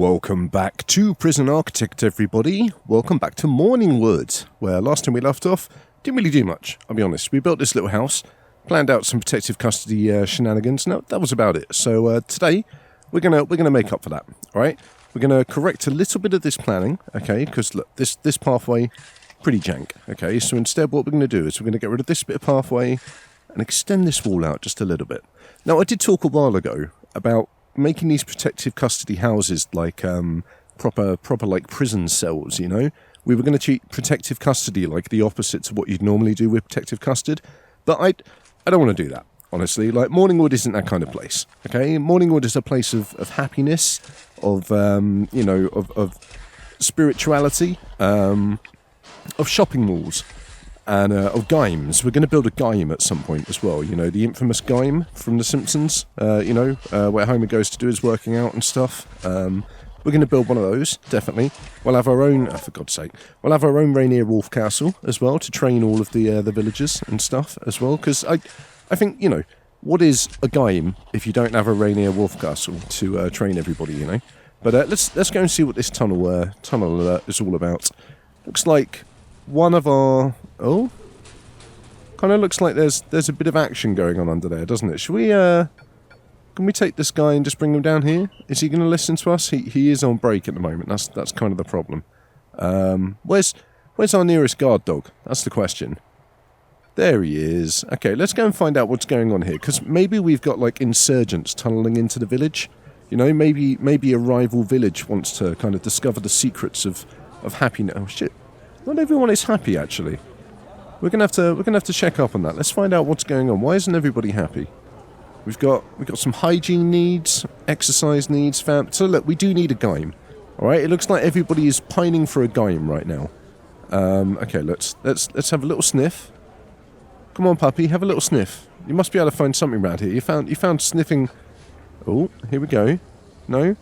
Welcome back to Prison Architect, everybody. Welcome back to Morningwood, where last time we left off, didn't really do much, I'll be honest. We built this little house, planned out some protective custody shenanigans. No, that was about it. So today, we're gonna make up for that, alright? We're gonna correct a little bit of this planning, okay? Because look, this pathway, pretty jank, okay? So instead, what we're gonna do is we're gonna get rid of this bit of pathway and extend this wall out just a little bit. Now, I did talk a while ago about making these protective custody houses like proper like prison cells, you know. We were going to treat protective custody like the opposite to what you'd normally do with protective custard, but I don't want to do that, honestly. Like, Morningwood isn't that kind of place, okay? Morningwood is a place of happiness, of spirituality, of shopping malls, and of Gymes. We're going to build a Gyme at some point as well, you know, the infamous Gyme from The Simpsons, where Homer goes to do his working out and stuff. We're going to build one of those, definitely. We'll have our own, for God's sake, we'll have our own Rainier Wolf Castle as well to train all of the villagers and stuff as well, because I think, you know, what is a Gyme if you don't have a Rainier Wolf Castle to train everybody, you know? But let's go and see what this tunnel is all about. Looks like one of our... Oh? Kind of looks like there's a bit of action going on under there, doesn't it? Should we, can we take this guy and just bring him down here? Is he going to listen to us? He is on break at the moment. That's kind of the problem. Where's our nearest guard dog? That's the question. There he is. Okay, let's go and find out what's going on here, because maybe we've got, like, insurgents tunneling into the village. You know, maybe a rival village wants to kind of discover the secrets of happiness. Oh, shit. Not everyone is happy, actually. We're gonna have to check up on that. Let's find out what's going on. Why isn't everybody happy? We've got some hygiene needs, exercise needs, so look, we do need a Gyme. Alright, it looks like everybody is pining for a Gyme right now. Okay, let's have a little sniff. Come on, puppy, have a little sniff. You must be able to find something around here. You found sniffing. Oh, here we go. No?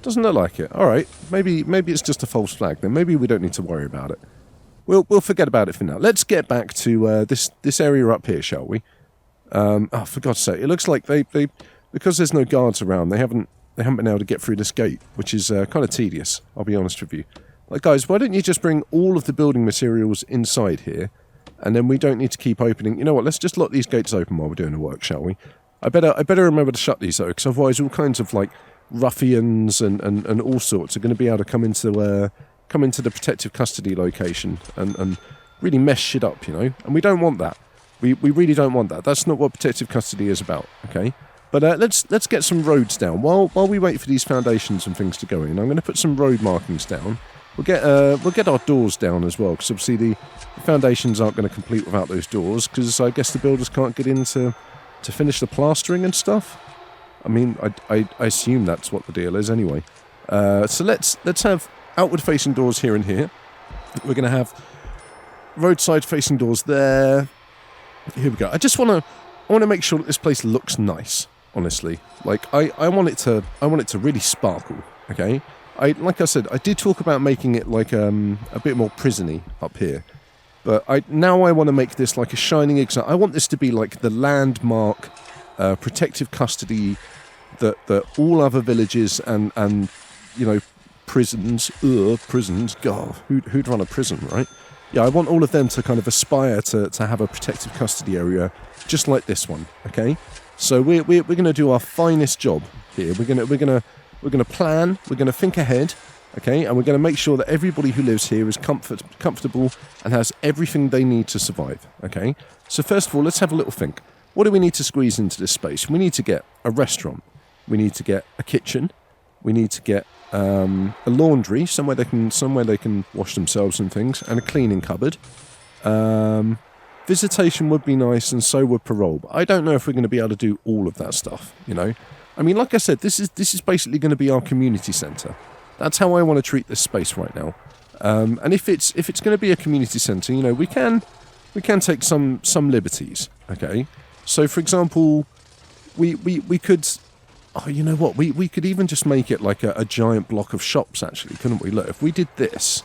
Doesn't look like it. Alright, maybe it's just a false flag then. Maybe we don't need to worry about it. We'll forget about it for now. Let's get back to this area up here, shall we? Oh, for God's sake, it looks like they because there's no guards around, they haven't been able to get through this gate, which is kind of tedious, I'll be honest with you. Like, guys, why don't you just bring all of the building materials inside here, and then we don't need to keep opening. You know what, let's just lock these gates open while we're doing the work, shall we? I better remember to shut these though, because otherwise all kinds of, like, ruffians and all sorts are going to be able to come into the protective custody location and really mess shit up, you know? And we don't want that. We really don't want that. That's not what protective custody is about, okay? But let's get some roads down. While we wait for these foundations and things to go in, I'm going to put some road markings down. We'll get our doors down as well, because obviously the foundations aren't going to complete without those doors, because I guess the builders can't get in to finish the plastering and stuff. I mean, I assume that's what the deal is anyway. So let's have outward-facing doors here and here. We're going to have roadside-facing doors there. Here we go. I want to make sure that this place looks nice. Honestly, like I want it to really sparkle. Okay. Like I said, I did talk about making it like a bit more prison-y up here, but now I want to make this like a shining example. I want this to be like the landmark protective custody that all other villages and you know, prisons. God, who'd run a prison, right? Yeah, I want all of them to kind of aspire to have a protective custody area just like this one. Okay, so we're going to do our finest job here. We're gonna plan. We're gonna think ahead. Okay, and we're going to make sure that everybody who lives here is comfortable and has everything they need to survive. Okay, so first of all, let's have a little think. What do we need to squeeze into this space? We need to get a restaurant. We need to get a kitchen. We need to get a laundry, somewhere they can wash themselves and things, and a cleaning cupboard. Visitation would be nice, and so would parole. But I don't know if we're going to be able to do all of that stuff. You know, I mean, like I said, this is basically going to be our community centre. That's how I want to treat this space right now. And if it's going to be a community centre, you know, we can take some liberties. Okay, so for example, we could. Oh, you know what? We could even just make it like a giant block of shops, actually, couldn't we? Look, if we did this,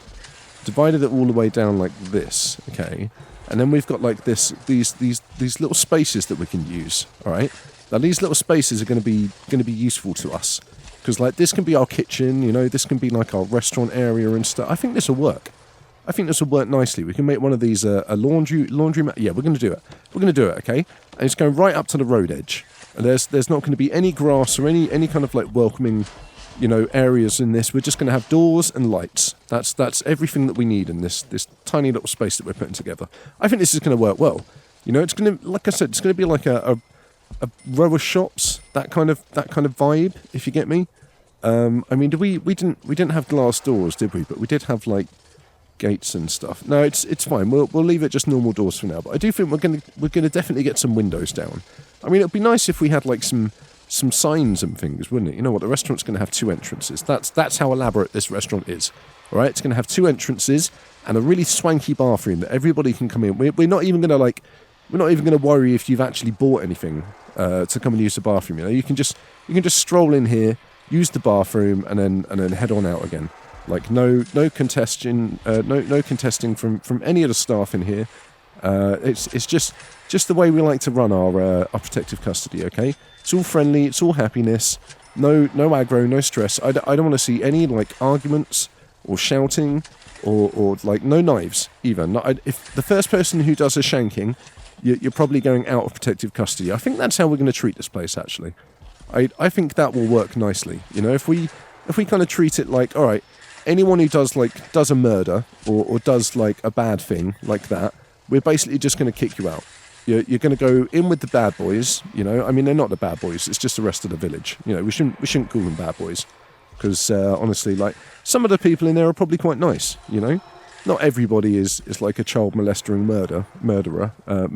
divided it all the way down like this, okay, and then we've got like these little spaces that we can use. All right, now these little spaces are going to be useful to us Because, like, this can be our kitchen, you know, this can be, like, our restaurant area and stuff. I think this will work. I think this will work nicely. We can make one of these a laundry. Yeah, we're going to do it. We're going to do it, okay? And it's going right up to the road edge. And there's not going to be any grass or any kind of, like, welcoming, you know, areas in this. We're just going to have doors and lights. That's everything that we need in this tiny little space that we're putting together. I think this is going to work well. You know, it's going to, like I said, it's going to be like a row of shops, that kind of vibe, if you get me. I mean, we didn't have glass doors, did we? But we did have, like, gates and stuff. No, it's fine. We'll leave it just normal doors for now. But I do think we're gonna definitely get some windows down. I mean, it'd be nice if we had, like, some signs and things, wouldn't it? You know what? The restaurant's going to have 2 entrances. That's how elaborate this restaurant is. All right, it's going to have 2 entrances and a really swanky bathroom that everybody can come in. We're not even going to worry if you've actually bought anything to come and use the bathroom. You know, you can just stroll in here, use the bathroom, and then head on out again. Like, no contesting from any of the staff in here. It's just the way we like to run our protective custody. Okay, it's all friendly, it's all happiness. No aggro, no stress. I don't want to see any, like, arguments or shouting or like, no knives even. If the first person who does a shanking, you're probably going out of protective custody. I think that's how we're going to treat this place. Actually, I think that will work nicely. You know, if we kind of treat it like, all right, anyone who does a murder or does, like, a bad thing like that, we're basically just going to kick you out. You're going to go in with the bad boys. You know, I mean, they're not the bad boys. It's just the rest of the village. You know, we shouldn't call them bad boys, because honestly, like, some of the people in there are probably quite nice. You know, not everybody is like a child molester murderer. I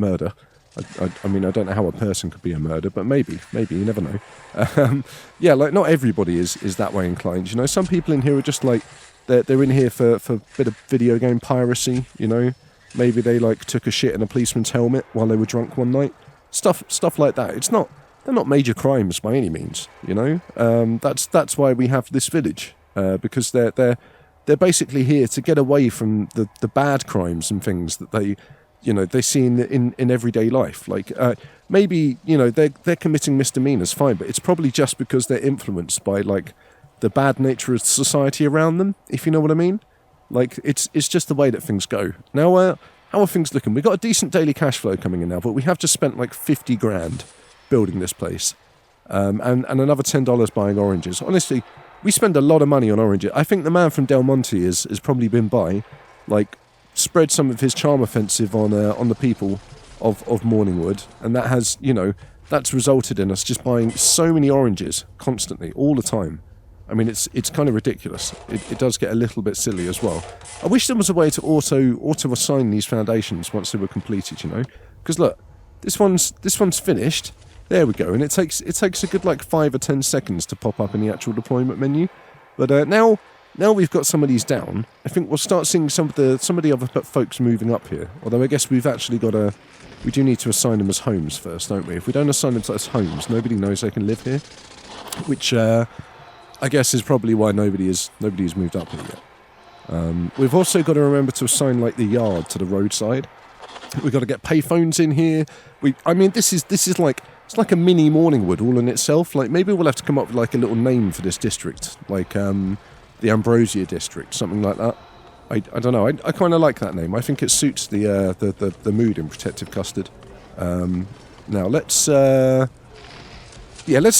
mean, I don't know how a person could be a murderer, but maybe you never know. Yeah, like, not everybody is that way inclined. You know, some people in here are just, like, they're in here for a bit of video game piracy. You know, maybe they, like, took a shit in a policeman's helmet while they were drunk one night. Stuff like that. They're not major crimes by any means. You know, that's why we have this village, because they're basically here to get away from the bad crimes and things that they see in everyday life. Like, maybe, you know, they're committing misdemeanors, fine, but it's probably just because they're influenced by, like, the bad nature of society around them, if you know what I mean. Like, it's just the way that things go. Now, how are things looking? We've got a decent daily cash flow coming in now, but we have just spent, like, 50 grand building this place, and another $10 buying oranges. Honestly, we spend a lot of money on oranges. I think the man from Del Monte has probably been by, like, spread some of his charm offensive on the people of Morningwood, and that has, you know, that's resulted in us just buying so many oranges constantly, all the time. I mean, it's kind of ridiculous. It does get a little bit silly as well. I wish there was a way to auto assign these foundations once they were completed, you know, because look, this one's finished. There we go, and it takes a good, like, 5 or 10 seconds to pop up in the actual deployment menu. But now we've got some of these down, I think we'll start seeing some of the other folks moving up here. Although I guess we do need to assign them as homes first, don't we? If we don't assign them as homes, nobody knows they can live here, which I guess is probably why nobody has moved up here yet. We've also got to remember to assign, like, the yard to the roadside. We've got to get payphones in here. I mean, this is like, it's like a mini Morningwood all in itself. Like, maybe we'll have to come up with, like, a little name for this district, like the Ambrosia district, something like that. I don't know. I kind of like that name. I think it suits the mood in Protected Custard. Now let's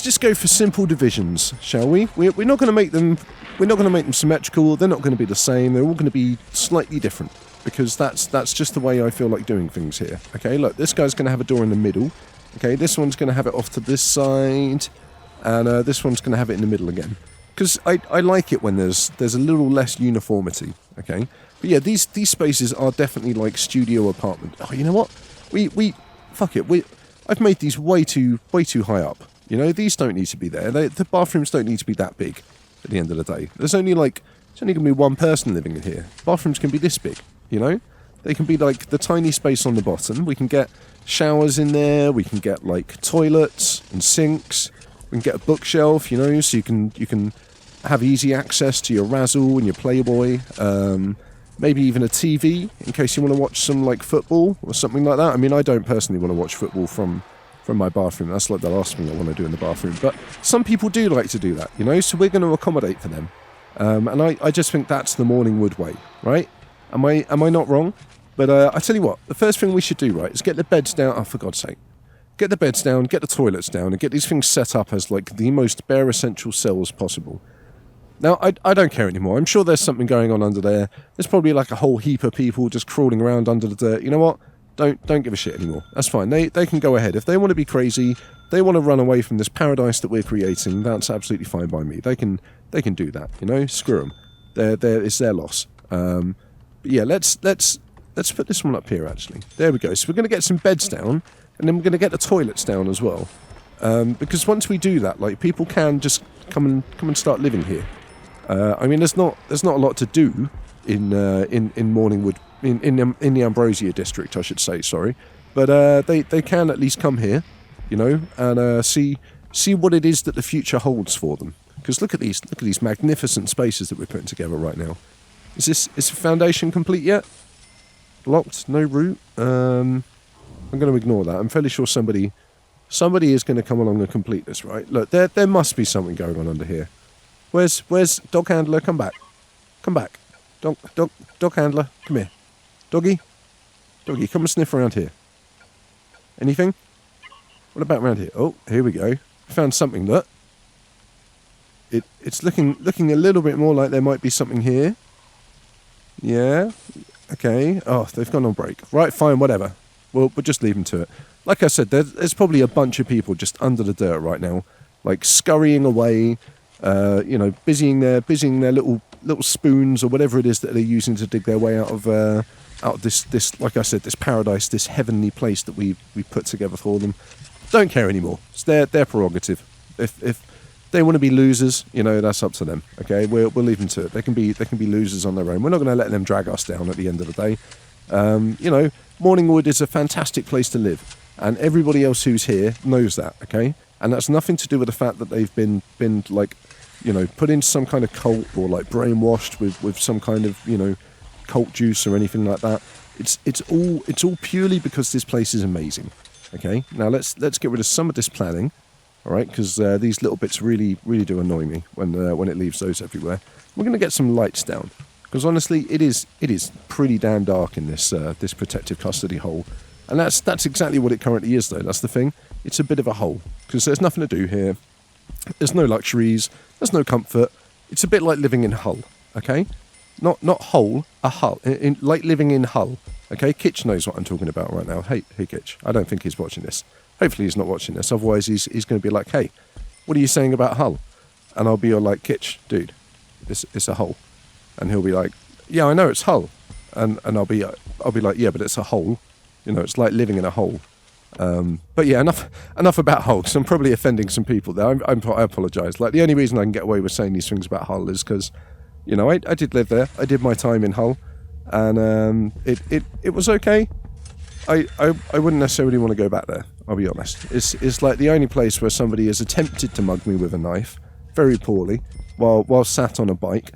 just go for simple divisions, shall we? We're not going to make them. We're not going to make them symmetrical. They're not going to be the same. They're all going to be slightly different, because that's just the way I feel like doing things here. Okay, look, this guy's going to have a door in the middle. Okay, this one's going to have it off to this side, and this one's going to have it in the middle again. Because I like it when there's a little less uniformity. Okay, but yeah, these spaces are definitely like studio apartment. Oh, you know what? Fuck it. I've made these way too high up. You know, these don't need to be there. The bathrooms don't need to be that big. At the end of the day, there's only going to be one person living in here. Bathrooms can be this big. You know, they can be like the tiny space on the bottom. We can get showers in there. We can get, like, toilets and sinks. We can get a bookshelf, you know, so you can have easy access to your Razzle and your Playboy. Maybe even a TV in case you want to watch some, like, football or something like that. I mean, I don't personally want to watch football from from my bathroom. That's like the last thing I want to do in the bathroom. But some people do like to do that, you know, so we're going to accommodate for them. And I just think that's the Morningwood way, right? Am I not wrong? But I tell you what, the first thing we should do, right, is get the beds down. Oh, for God's sake. Get the beds down, get the toilets down, and get these things set up as like the most bare essential cells possible. Now, I don't care anymore. I'm sure there's something going on under there. There's probably like a whole heap of people just crawling around under the dirt. You know what? Don't give a shit anymore. That's fine. They can go ahead. If they want to be crazy, they want to run away from this paradise that we're creating, that's absolutely fine by me. They can do that, you know? Screw them. It's their loss. But yeah, let's put this one up here, actually. There we go. So we're going to get some beds down, and then we're going to get the toilets down as well. Because once we do that, like, people can just come and start living here. I mean, there's not a lot to do in Morningwood, in the Ambrosia district, I should say. Sorry, but they can at least come here, you know, and see what it is that the future holds for them. Because look at these magnificent spaces that we're putting together right now. Is the foundation complete yet? Blocked, no root. I'm going to ignore that. I'm fairly sure somebody is going to come along and complete this, right? Look, there must be something going on under here. Where's dog handler? Come back. Dog handler, come here. Doggy, come and sniff around here. Anything? What about around here? Oh, here we go. Found something. Look. It's looking a little bit more like there might be something here. Yeah. Okay. Oh, they've gone on break. Right, fine, whatever. We'll just leave them to it. Like I said, there's probably a bunch of people just under the dirt right now, like scurrying away, you know, busying their little spoons or whatever it is that they're using to dig their way out of this, like I said, this paradise, this heavenly place that we put together for them. Don't care anymore. It's their prerogative. If they want to be losers, you know, that's up to them. Okay, we'll leave them to it. They can be losers on their own. We're not going to let them drag us down at the end of the day. You know, Morningwood is a fantastic place to live, and everybody else who's here knows that. Okay, and that's nothing to do with the fact that they've been like, you know, put into some kind of cult or like brainwashed with some kind of, you know, cult juice or anything like that. It's all purely because this place is amazing. Okay, now let's get rid of some of this planning. All right, because these little bits really do annoy me when it leaves those everywhere. We're going to get some lights down, because honestly, it is pretty damn dark in this protective custody hole, and that's exactly what it currently is, though. That's the thing. It's a bit of a hole because there's nothing to do here. There's no luxuries. There's no comfort. It's a bit like living in Hull. Okay, not Hull, a Hull, like living in Hull. Okay, Kitch knows what I'm talking about right now. Hey Kitch. I don't think he's watching this. Hopefully he's not watching this, otherwise he's going to be like, hey, what are you saying about Hull? And I'll be all like, Kitch, dude, it's a hole. And he'll be like, yeah, I know it's Hull. And I'll be like, yeah, but it's a hole. You know, it's like living in a hole. But yeah, enough about Hull, because I'm probably offending some people there. I apologise. Like, the only reason I can get away with saying these things about Hull is because, you know, I did live there. I did my time in Hull, and it was okay. I wouldn't necessarily want to go back there, I'll be honest. It's like the only place where somebody has attempted to mug me with a knife, very poorly, while sat on a bike.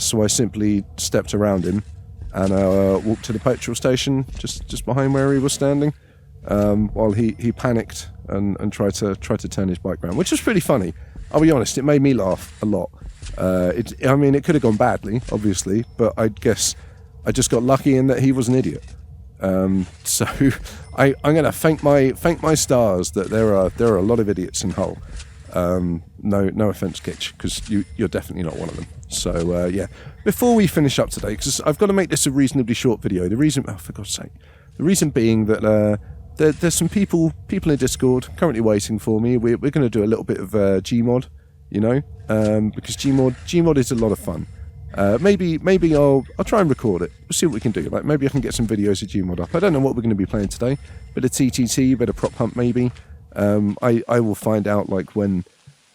So I simply stepped around him and walked to the petrol station just behind where he was standing, while he panicked and tried to turn his bike around, which was pretty funny. I'll be honest, it made me laugh a lot. I mean, it could have gone badly, obviously, but I guess I just got lucky in that he was an idiot. So I'm going to thank my stars that there are a lot of idiots in Hull. No offense, Kitch, because you're definitely not one of them. So yeah, before we finish up today, because I've got to make this a reasonably short video. The reason, for God's sake, the reason being that there's some people in Discord currently waiting for me. We're going to do a little bit of Gmod, you know, because Gmod is a lot of fun. Maybe I'll try and record it. We'll see what we can do. Like, maybe I can get some videos of Gmod up. I don't know what we're going to be playing today. Bit of TTT, bit of prop hunt maybe. I will find out like when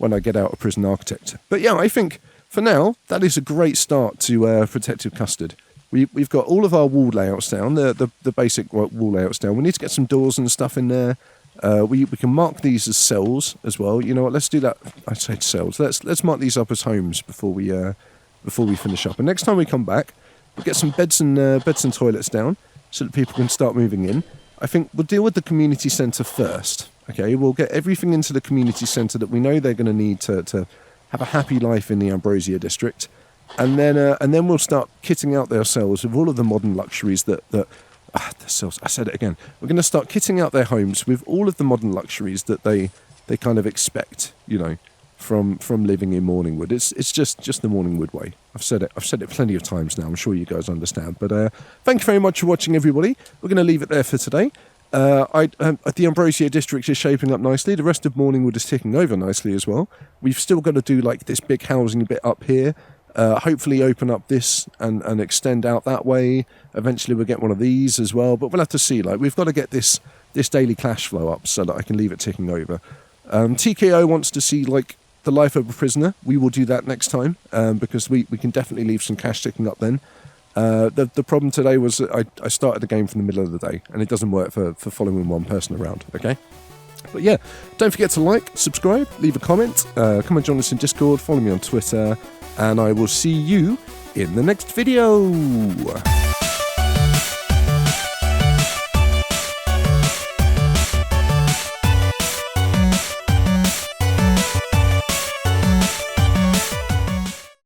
I get out of Prison Architect. But yeah, I think for now that is a great start to Protected Custard. We've got all of our wall layouts down, the basic wall layouts down. We need to get some doors and stuff in there. We can mark these as cells as well. You know what? Let's do that. I say cells. Let's mark these up as homes before we finish up. And next time we come back, we'll get some beds and toilets down so that people can start moving in. I think we'll deal with the community centre first, Okay, we'll get everything into the community centre that we know they're going to need to have a happy life in the Ambrosia district, and then we'll start kitting out their cells with all of the modern luxuries the cells. I said it again. We're going to start kitting out their homes with all of the modern luxuries that they kind of expect, you know, from living in Morningwood. It's just the Morningwood way. I've said it plenty of times now. I'm sure you guys understand. But thank you very much for watching, everybody. We're going to leave it there for today. The Ambrosia district is shaping up nicely. The rest of Morningwood is ticking over nicely as well. We've still got to do like this big housing bit up here. Hopefully open up this and extend out that way. Eventually we'll get one of these as well. But we'll have to see. Like, we've got to get this daily cash flow up so that I can leave it ticking over. TKO wants to see like the life of a prisoner. We will do that next time because we can definitely leave some cash ticking up then. The problem today was that I started the game from the middle of the day, and it doesn't work for following one person around, okay? But yeah, don't forget to like, subscribe, leave a comment, come and join us in Discord, follow me on Twitter, and I will see you in the next video.